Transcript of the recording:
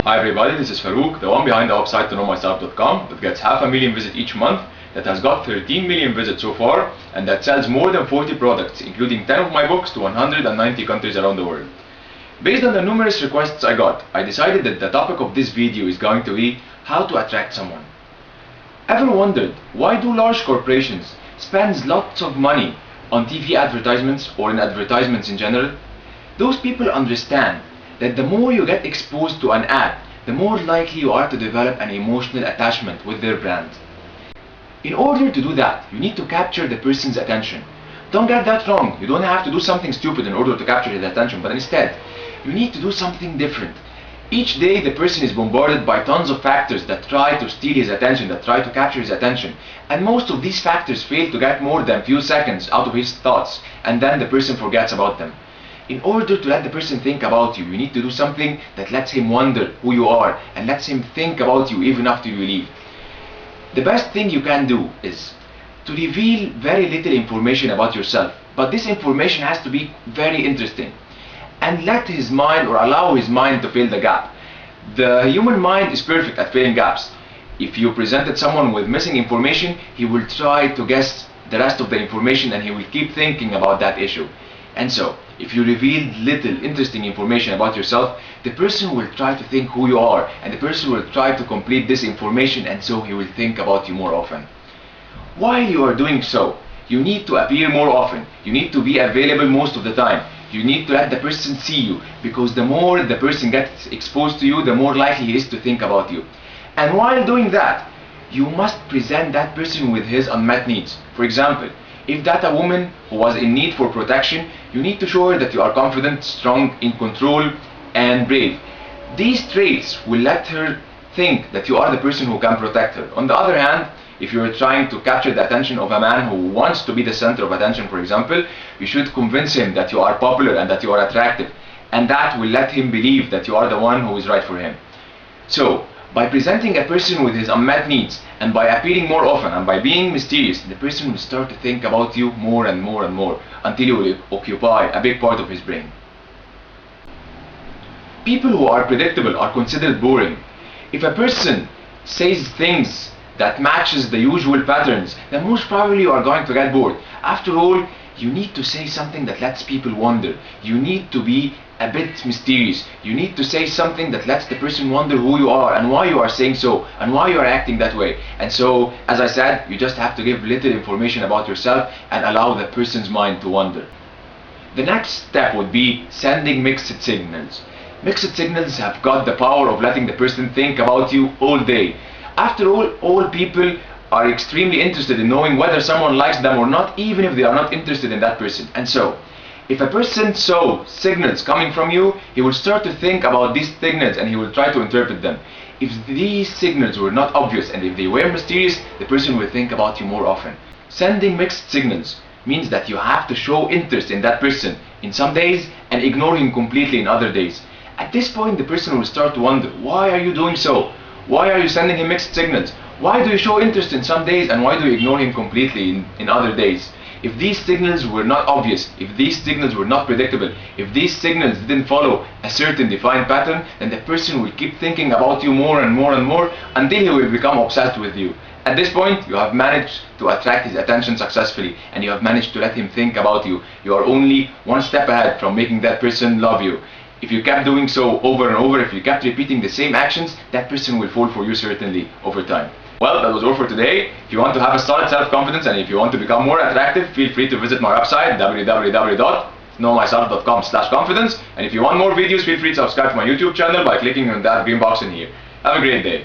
Hi everybody, this is Farouk, the one behind the website ToKnowMyself.com that gets 500,000 visits each month, that has got 13 million visits so far, and that sells more than 40 products, including 10 of my books to 190 countries around the world. Based on the numerous requests I got, I decided that the topic of this video is going to be how to attract someone. Ever wondered why do large corporations spend lots of money on TV advertisements or in advertisements in general? Those people understand that the more you get exposed to an ad, the more likely you are to develop an emotional attachment with their brand. In order to do that, you need to capture the person's attention. Don't get that wrong, you don't have to do something stupid in order to capture his attention, but instead, you need to do something different. Each day the person is bombarded by tons of factors that try to steal his attention, that try to capture his attention, and most of these factors fail to get more than few seconds out of his thoughts, and then the person forgets about them. In order to let the person think about you, you need to do something that lets him wonder who you are and lets him think about you even after you leave. The best thing you can do is to reveal very little information about yourself, but this information has to be very interesting, and let his mind or allow his mind to fill the gap. The human mind is perfect at filling gaps. If you presented someone with missing information, he will try to guess the rest of the information and he will keep thinking about that issue. And so, if you reveal little interesting information about yourself, the person will try to think who you are, and the person will try to complete this information, and so he will think about you more often. While you are doing so, you need to appear more often. You need to be available most of the time. You need to let the person see you, because the more the person gets exposed to you, the more likely he is to think about you. And while doing that, you must present that person with his unmet needs. For example, if that a woman who was in need for protection, you need to show her that you are confident, strong, in control, and brave. These traits will let her think that you are the person who can protect her. On the other hand, if you are trying to capture the attention of a man who wants to be the center of attention, for example, you should convince him that you are popular and that you are attractive, and that will let him believe that you are the one who is right for him. So, by presenting a person with his unmet needs, and by appearing more often, and by being mysterious, the person will start to think about you more and more and more, until you will occupy a big part of his brain. People who are predictable are considered boring. If a person says things that matches the usual patterns, then most probably you are going to get bored. After all, you need to say something that lets people wonder. You need to be a bit mysterious. You need to say something that lets the person wonder who you are and why you are saying so and why you are acting that way. And so, as I said, you just have to give little information about yourself and allow the person's mind to wander. The next step would be sending mixed signals. Mixed signals have got the power of letting the person think about you all day. After all people are extremely interested in knowing whether someone likes them or not, even if they are not interested in that person. And so, if a person saw signals coming from you, he will start to think about these signals and he will try to interpret them. If these signals were not obvious and if they were mysterious, the person will think about you more often. Sending mixed signals means that you have to show interest in that person in some days and ignore him completely in other days. At this point, the person will start to wonder, why are you doing so? Why are you sending him mixed signals? Why do you show interest in some days and why do you ignore him completely in other days? If these signals were not obvious, if these signals were not predictable, if these signals didn't follow a certain defined pattern, then the person will keep thinking about you more and more and more until he will become obsessed with you. At this point, you have managed to attract his attention successfully and you have managed to let him think about you. You are only one step ahead from making that person love you. If you kept doing so over and over, if you kept repeating the same actions, that person will fall for you certainly over time. Well, that was all for today. If you want to have a solid self-confidence and if you want to become more attractive, feel free to visit my website www.knowmyself.com/confidence, and if you want more videos, feel free to subscribe to my YouTube channel by clicking on that green box in here. Have a great day.